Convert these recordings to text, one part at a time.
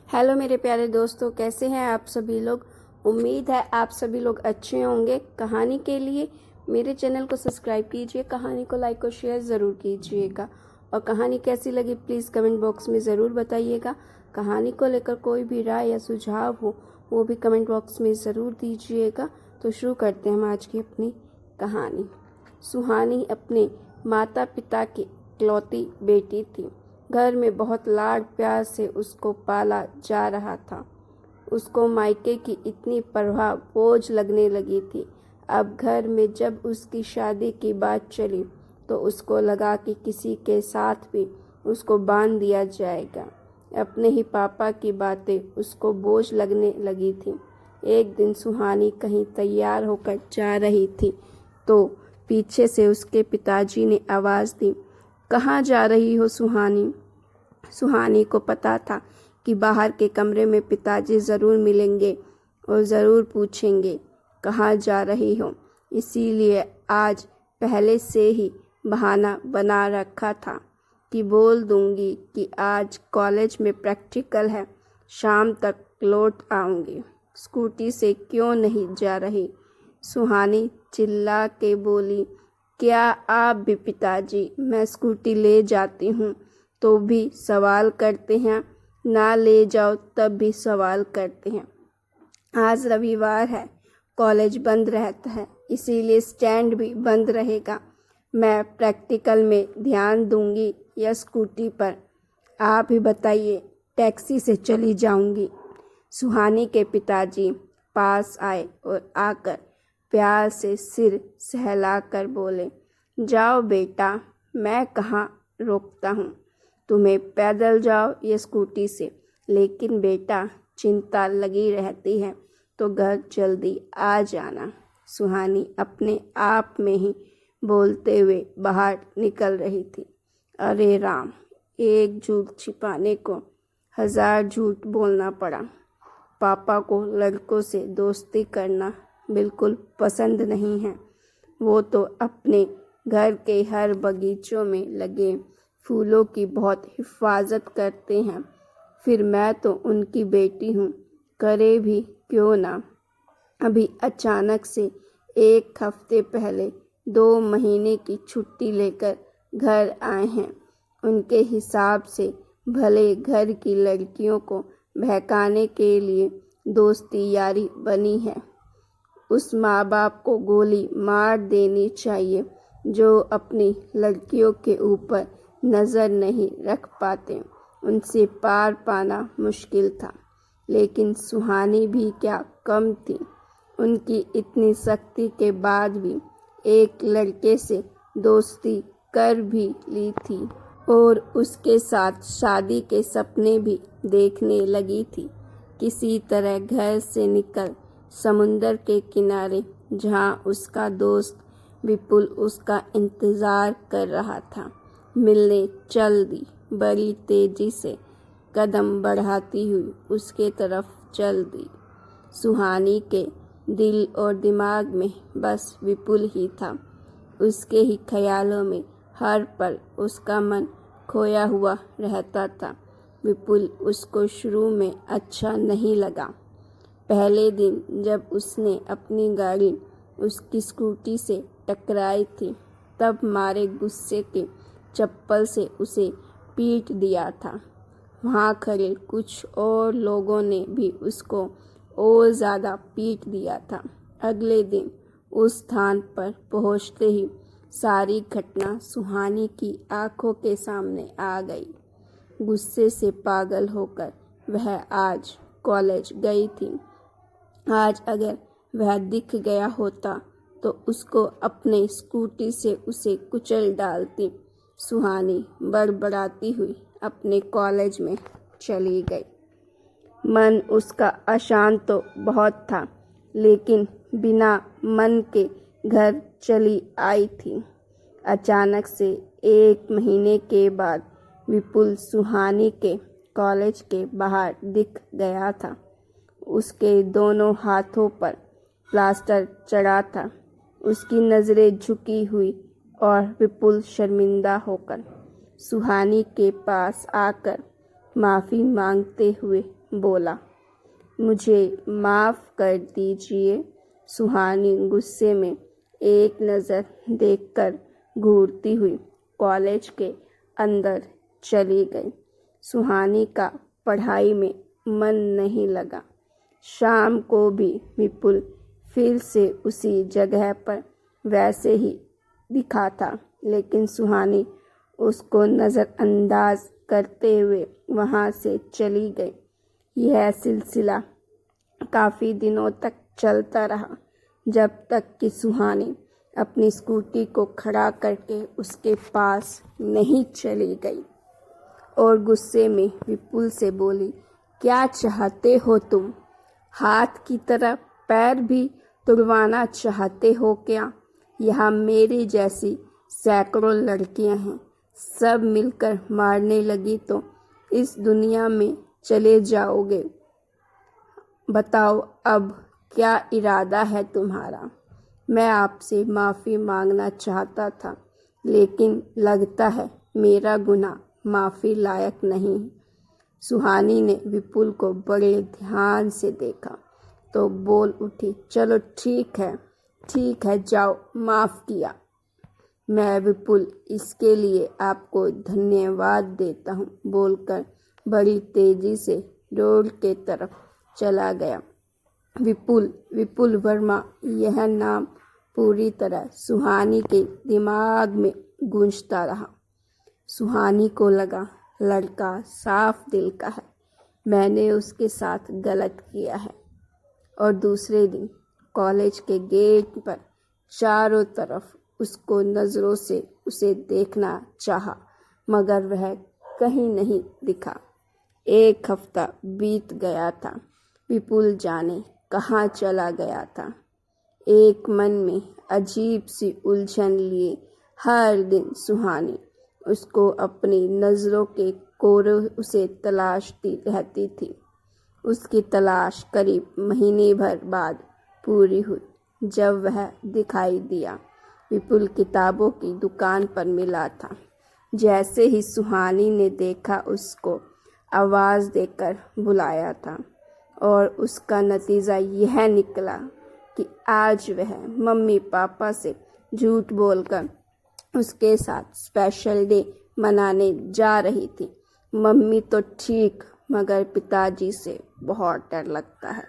Hello मेरे प्यारे दोस्तों, कैसे हैं आप सभी लोग। उम्मीद है आप सभी लोग अच्छे होंगे। कहानी के लिए मेरे चैनल को सब्सक्राइब कीजिए, कहानी को लाइक और शेयर ज़रूर कीजिएगा और कहानी कैसी लगी प्लीज़ कमेंट बॉक्स में ज़रूर बताइएगा। कहानी को लेकर कोई भी राय या सुझाव हो वो भी कमेंट बॉक्स में ज़रूर दीजिएगा। तो शुरू करते हैं हम आज की अपनी कहानी। सुहानी अपने माता पिता की इकलौती बेटी थी। घर में बहुत लाड प्यार से उसको पाला जा रहा था। उसको मायके की इतनी परवाह बोझ लगने लगी थी। अब घर में जब उसकी शादी की बात चली तो उसको लगा कि किसी के साथ भी उसको बांध दिया जाएगा। अपने ही पापा की बातें उसको बोझ लगने लगी थी। एक दिन सुहानी कहीं तैयार होकर जा रही थी तो पीछे से उसके पिताजी ने आवाज़ दी, कहाँ जा रही हो सुहानी। सुहानी को पता था कि बाहर के कमरे में पिताजी ज़रूर मिलेंगे और ज़रूर पूछेंगे कहाँ जा रही हो, इसीलिए आज पहले से ही बहाना बना रखा था कि बोल दूंगी कि आज कॉलेज में प्रैक्टिकल है, शाम तक लौट आऊँगी। स्कूटी से क्यों नहीं जा रही। सुहानी चिल्ला के बोली, क्या आप भी पिताजी, मैं स्कूटी ले जाती हूँ तो भी सवाल करते हैं, ना ले जाओ तब भी सवाल करते हैं। आज रविवार है, कॉलेज बंद रहता है, इसीलिए स्टैंड भी बंद रहेगा। मैं प्रैक्टिकल में ध्यान दूंगी या स्कूटी पर, आप ही बताइए, टैक्सी से चली जाऊंगी। सुहानी के पिताजी पास आए और आकर प्यार से सिर सहलाकर बोले, जाओ बेटा, मैं कहाँ रोकता हूँ, तुम्हें पैदल जाओ या स्कूटी से, लेकिन बेटा चिंता लगी रहती है तो घर जल्दी आ जाना। सुहानी अपने आप में ही बोलते हुए बाहर निकल रही थी। अरे राम, एक झूठ छिपाने को 1000 झूठ बोलना पड़ा। पापा को लड़कों से दोस्ती करना बिल्कुल पसंद नहीं है। वो तो अपने घर के हर बगीचों में लगे फूलों की बहुत हिफाजत करते हैं, फिर मैं तो उनकी बेटी हूँ, करे भी क्यों ना। अभी अचानक से 1 हफ्ते पहले 2 महीने की छुट्टी लेकर घर आए हैं। उनके हिसाब से भले घर की लड़कियों को बहकाने के लिए दोस्ती यारी बनी है। उस माँ बाप को गोली मार देनी चाहिए जो अपनी लड़कियों के ऊपर नज़र नहीं रख पाते। उनसे पार पाना मुश्किल था, लेकिन सुहानी भी क्या कम थी। उनकी इतनी सख्ती के बाद भी एक लड़के से दोस्ती कर भी ली थी और उसके साथ शादी के सपने भी देखने लगी थी। किसी तरह घर से निकल समुंदर के किनारे, जहाँ उसका दोस्त विपुल उसका इंतज़ार कर रहा था, मिलने चल दी। बड़ी तेजी से कदम बढ़ाती हुई उसके तरफ चल दी। सुहानी के दिल और दिमाग में बस विपुल ही था। उसके ही ख्यालों में हर पल उसका मन खोया हुआ रहता था। विपुल उसको शुरू में अच्छा नहीं लगा। पहले दिन जब उसने अपनी गाड़ी उसकी स्कूटी से टकराई थी, तब मारे गुस्से के चप्पल से उसे पीट दिया था। वहाँ खड़े कुछ और लोगों ने भी उसको और ज़्यादा पीट दिया था। अगले दिन उस स्थान पर पहुँचते ही सारी घटना सुहानी की आंखों के सामने आ गई। गुस्से से पागल होकर वह आज कॉलेज गई थी। आज अगर वह दिख गया होता तो उसको अपने स्कूटी से उसे कुचल डालती। सुहानी बड़बड़ाती हुई अपने कॉलेज में चली गई। मन उसका अशांत तो बहुत था, लेकिन बिना मन के घर चली आई थी। अचानक से 1 महीने के बाद विपुल सुहानी के कॉलेज के बाहर दिख गया था। उसके दोनों हाथों पर प्लास्टर चढ़ा था। उसकी नज़रें झुकी हुई और विपुल शर्मिंदा होकर सुहानी के पास आकर माफ़ी मांगते हुए बोला, मुझे माफ़ कर दीजिए। सुहानी गुस्से में एक नज़र देखकर घूरती हुई कॉलेज के अंदर चली गई। सुहानी का पढ़ाई में मन नहीं लगा। शाम को भी विपुल फिर से उसी जगह पर वैसे ही दिखा था, लेकिन सुहानी उसको नज़रअंदाज करते हुए वहाँ से चली गई। यह सिलसिला काफ़ी दिनों तक चलता रहा, जब तक कि सुहानी अपनी स्कूटी को खड़ा करके उसके पास नहीं चली गई और गुस्से में विपुल से बोली, क्या चाहते हो तुम? हाथ की तरह पैर भी तुड़वाना चाहते हो क्या? यहाँ मेरी जैसी सैकड़ों लड़कियां हैं, सब मिलकर मारने लगी तो इस दुनिया में चले जाओगे। बताओ अब क्या इरादा है तुम्हारा? मैं आपसे माफ़ी मांगना चाहता था, लेकिन लगता है मेरा गुनाह माफ़ी लायक नहीं। सुहानी ने विपुल को बड़े ध्यान से देखा तो बोल उठी, चलो ठीक है, जाओ, माफ़ किया। मैं विपुल इसके लिए आपको धन्यवाद देता हूँ, बोलकर बड़ी तेजी से रोड के तरफ चला गया। विपुल वर्मा, यह नाम पूरी तरह सुहानी के दिमाग में गूंजता रहा। सुहानी को लगा लड़का साफ दिल का है, मैंने उसके साथ गलत किया है। और दूसरे दिन कॉलेज के गेट पर चारों तरफ उसको नज़रों से उसे देखना चाहा, मगर वह कहीं नहीं दिखा। एक हफ्ता बीत गया था, विपुल जाने कहाँ चला गया था। एक मन में अजीब सी उलझन लिए हर दिन सुहानी उसको अपनी नज़रों के कोरे उसे तलाशती रहती थी। उसकी तलाश करीब महीने भर बाद पूरी हुई, जब वह दिखाई दिया। विपुल किताबों की दुकान पर मिला था। जैसे ही सुहानी ने देखा, उसको आवाज़ देकर बुलाया था और उसका नतीजा यह निकला कि आज वह मम्मी पापा से झूठ बोलकर उसके साथ स्पेशल डे मनाने जा रही थी। मम्मी तो ठीक, मगर पिताजी से बहुत डर लगता है।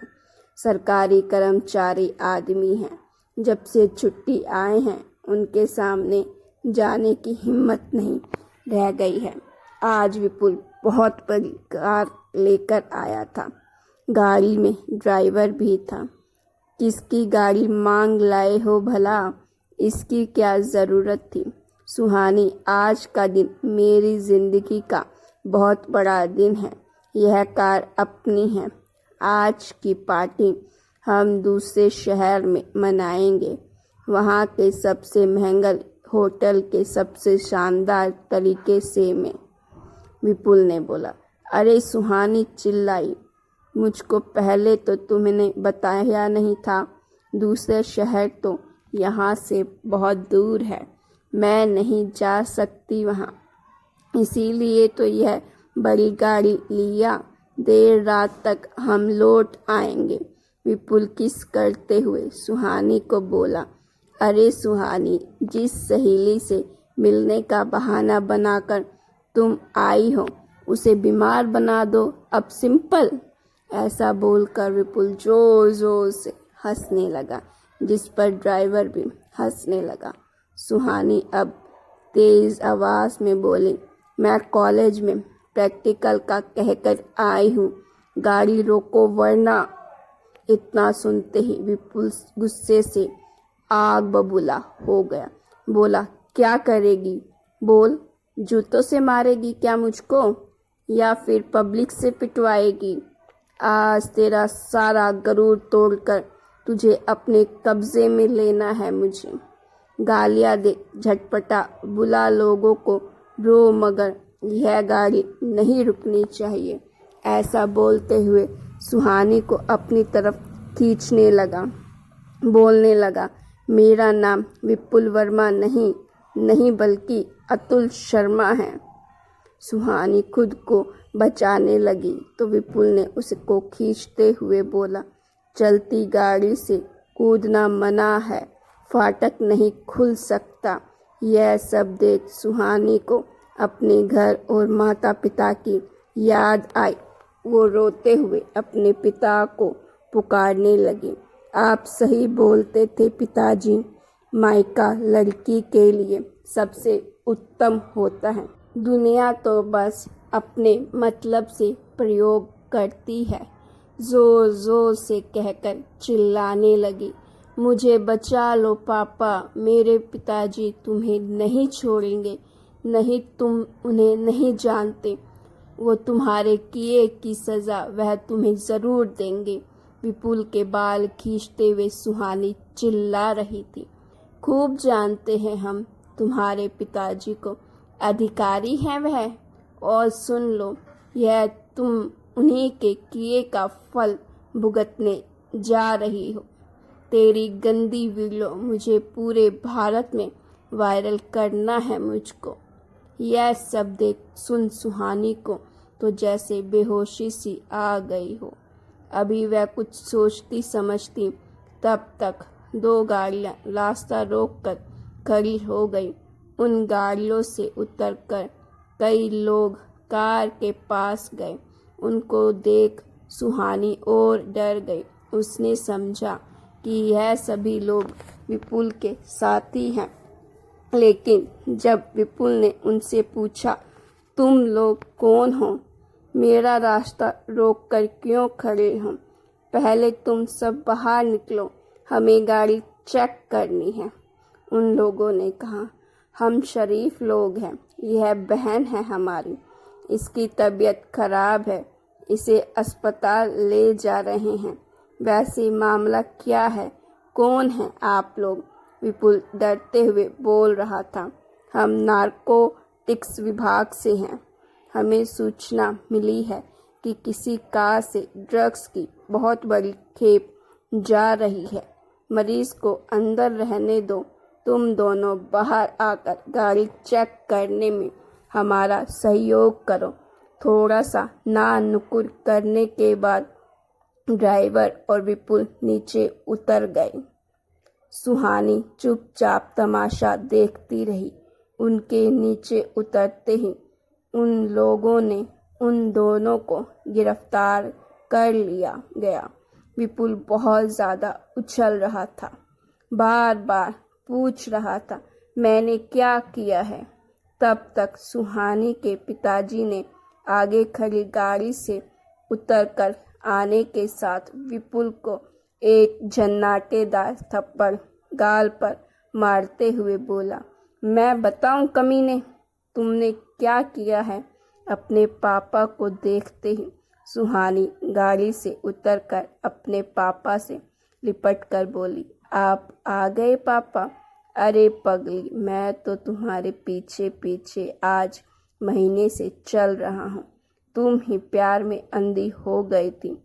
सरकारी कर्मचारी आदमी हैं, जब से छुट्टी आए हैं उनके सामने जाने की हिम्मत नहीं रह गई है। आज विपुल बहुत बड़ी कार लेकर आया था, गाड़ी में ड्राइवर भी था। किसकी गाड़ी मांग लाए हो भला? इसकी क्या ज़रूरत थी? सुहानी, आज का दिन मेरी ज़िंदगी का बहुत बड़ा दिन है। यह कार अपनी है। आज की पार्टी हम दूसरे शहर में मनाएंगे, वहाँ के सबसे महंगा होटल के सबसे शानदार तरीके से में। विपुल ने बोला। अरे सुहानी चिल्लाई, मुझको पहले तो तुमने बताया नहीं था। दूसरे शहर तो यहाँ से बहुत दूर है, मैं नहीं जा सकती वहाँ, इसीलिए तो यह बड़ी गाड़ी लिया। देर रात तक हम लौट आएंगे। विपुल किस करते हुए सुहानी को बोला। अरे सुहानी, जिस सहेली से मिलने का बहाना बनाकर तुम आई हो उसे बीमार बना दो अब सिंपल। ऐसा बोलकर विपुल जोर जोर से हंसने लगा, जिस पर ड्राइवर भी हंसने लगा। सुहानी अब तेज आवाज में बोली, मैं कॉलेज में प्रैक्टिकल का कहकर आई हूँ, गाड़ी रोको वरना। इतना सुनते ही विपुल गुस्से से आग बबूला हो गया। बोला, क्या करेगी? बोल, जूतों से मारेगी क्या मुझको, या फिर पब्लिक से पिटवाएगी? आज तेरा सारा गरूर तोड़कर तुझे अपने कब्जे में लेना है मुझे। गालियाँ दे, झटपटा बुला लोगों को, रो, मगर यह गाड़ी नहीं रुकनी चाहिए। ऐसा बोलते हुए सुहानी को अपनी तरफ खींचने लगा। बोलने लगा, मेरा नाम विपुल वर्मा नहीं बल्कि अतुल शर्मा है। सुहानी खुद को बचाने लगी तो विपुल ने उसको खींचते हुए बोला, चलती गाड़ी से कूदना मना है, फाटक नहीं खुल सकता। यह सब देख सुहानी को अपने घर और माता पिता की याद आई। वो रोते हुए अपने पिता को पुकारने लगी, आप सही बोलते थे पिताजी, मायका लड़की के लिए सबसे उत्तम होता है। दुनिया तो बस अपने मतलब से प्रयोग करती है। जोर जोर से कहकर चिल्लाने लगी, मुझे बचा लो पापा, मेरे पिताजी तुम्हें नहीं छोड़ेंगे। नहीं, तुम उन्हें नहीं जानते, वो तुम्हारे किए की सज़ा वह तुम्हें ज़रूर देंगे। विपुल के बाल खींचते हुए सुहानी चिल्ला रही थी, खूब जानते हैं हम तुम्हारे पिताजी को, अधिकारी हैं वह। और सुन लो, यह तुम उन्हीं के किए का फल भुगतने जा रही हो। तेरी गंदी वीडियो मुझे पूरे भारत में वायरल करना है मुझको। यह सब देख सुन सुहानी को तो जैसे बेहोशी सी आ गई हो। अभी वह कुछ सोचती समझती तब तक 2 गाड़ियां रास्ता रोककर खड़ी हो गई। उन गाड़ियों से उतरकर कई लोग कार के पास गए। उनको देख सुहानी और डर गई। उसने समझा कि यह सभी लोग विपुल के साथी हैं। लेकिन जब विपुल ने उनसे पूछा, तुम लोग कौन हो, मेरा रास्ता रोककर क्यों खड़े हो, पहले तुम सब बाहर निकलो, हमें गाड़ी चेक करनी है। उन लोगों ने कहा, हम शरीफ लोग हैं, यह बहन है हमारी, इसकी तबीयत खराब है, इसे अस्पताल ले जा रहे हैं। वैसे मामला क्या है, कौन है आप लोग? विपुल डरते हुए बोल रहा था, हम नारकोटिक्स विभाग से हैं। हमें सूचना मिली है कि किसी कार से ड्रग्स की बहुत बड़ी खेप जा रही है। मरीज को अंदर रहने दो, तुम दोनों बाहर आकर गाड़ी चेक करने में हमारा सहयोग करो। थोड़ा सा ना नुकुर करने के बाद ड्राइवर और विपुल नीचे उतर गए। सुहानी चुपचाप तमाशा देखती रही। उनके नीचे उतरते ही उन लोगों ने उन दोनों को गिरफ्तार कर लिया गया। विपुल बहुत ज़्यादा उछल रहा था, बार बार पूछ रहा था, मैंने क्या किया है। तब तक सुहानी के पिताजी ने आगे खड़ी गाड़ी से उतरकर आने के साथ विपुल को एक झन्नाटेदार थप्पड़ गाल पर मारते हुए बोला, मैं बताऊं कमीने, तुमने क्या किया है। अपने पापा को देखते ही सुहानी गाड़ी से उतरकर अपने पापा से लिपट कर बोली, आप आ गए पापा। अरे पगली, मैं तो तुम्हारे पीछे पीछे आज महीने से चल रहा हूँ। तुम ही प्यार में अंधी हो गई थी,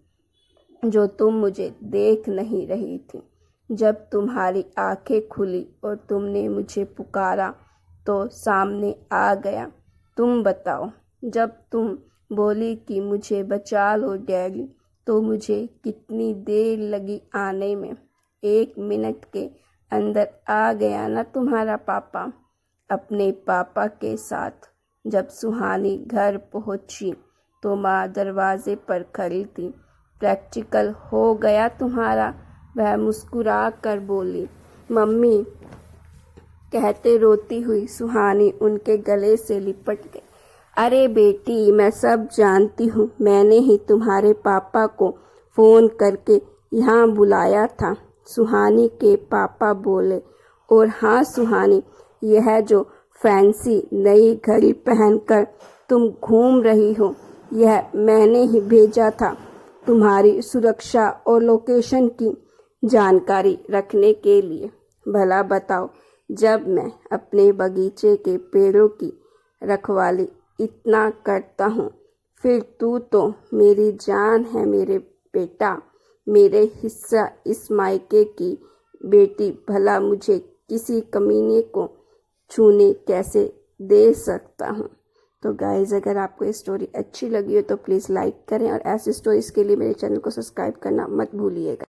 जो तुम मुझे देख नहीं रही थी। जब तुम्हारी आंखें खुली और तुमने मुझे पुकारा तो सामने आ गया। तुम बताओ, जब तुम बोली कि मुझे बचा लो डैडी, तो मुझे कितनी देर लगी आने में। 1 मिनट के अंदर आ गया ना तुम्हारा पापा। अपने पापा के साथ जब सुहानी घर पहुंची तो माँ दरवाजे पर खड़ी थी। प्रैक्टिकल हो गया तुम्हारा, वह मुस्कुरा कर बोली। मम्मी, कहते रोती हुई सुहानी उनके गले से लिपट गई। अरे बेटी, मैं सब जानती हूँ, मैंने ही तुम्हारे पापा को फ़ोन करके यहाँ बुलाया था, सुहानी के पापा बोले। और हाँ सुहानी, यह जो फैंसी नई घड़ी पहनकर तुम घूम रही हो, यह मैंने ही भेजा था तुम्हारी सुरक्षा और लोकेशन की जानकारी रखने के लिए। भला बताओ, जब मैं अपने बगीचे के पेड़ों की रखवाली इतना करता हूँ, फिर तू तो मेरी जान है मेरे बेटा, मेरे हिस्सा इस मायके की बेटी, भला मुझे किसी कमीने को छूने कैसे दे सकता हूँ। तो गाइज़ अगर आपको ये स्टोरी अच्छी लगी हो तो प्लीज़ लाइक करें और ऐसी स्टोरीज़ के लिए मेरे चैनल को सब्सक्राइब करना मत भूलिएगा।